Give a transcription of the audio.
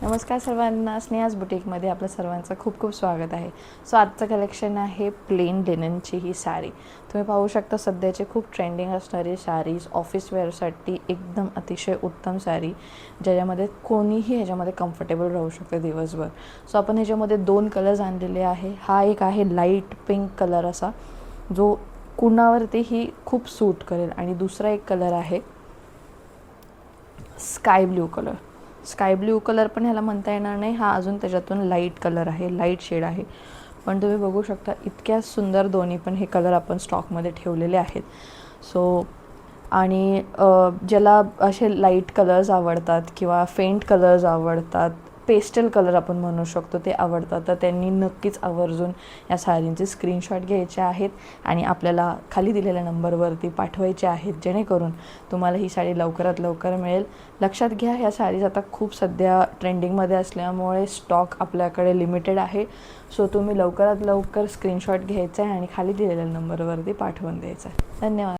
नमस्कार सर्वांना, स्नेहाज बुटीकमध्ये आपलं सर्वांचं खूप खूप स्वागत आहे. सो आजचं कलेक्शन आहे प्लेन लिननची ही साडी. तुम्ही पाहू शकता सध्याचे खूप ट्रेंडिंग असणारी साडीज, ऑफिस वेअरसाठी एकदम अतिशय उत्तम साडी, ज्याच्यामध्ये कोणीही ह्याच्यामध्ये कम्फर्टेबल राहू शकतं दिवसभर. सो आपण ह्याच्यामध्ये 2 कलर्स आणलेले आहे. हा एक आहे लाईट पिंक कलर असा, जो कुणावरतीही खूप सूट करेल, आणि दुसरा एक कलर आहे sky blue colour. Sky blue colour पण ह्याला म्हणता येणार नाही, हा अजून त्याच्यातून लाईट कलर आहे, लाईट शेड आहे. पण तुम्ही बघू शकता इतक्या सुंदर दोन्ही पण हे कलर आपण स्टॉकमध्ये ठेवलेले आहेत. सो आणि ज्याला असे लाईट कलर्स आवडतात किंवा फेंट कलर्स आवडतात, पेस्टल कलर आपण म्हणू शकतो, ते आवडतात, तर त्यांनी नक्कीच आवर्जून या साडींचे स्क्रीनशॉट घ्यायचे आहेत आणि आपल्याला खाली दिलेल्या नंबरवरती पाठवायचे आहेत, जेणेकरून तुम्हाला ही साडी लवकरात लवकर मिळेल. लक्षात घ्या, ह्या साडीज आता खूप सध्या ट्रेंडिंगमध्ये असल्यामुळे स्टॉक आपल्याकडे लिमिटेड आहे. सो तुम्ही लवकरात लवकर स्क्रीनशॉट घ्यायचा आहे आणि खाली दिलेल्या नंबरवरती पाठवून द्यायचं आहे. धन्यवाद.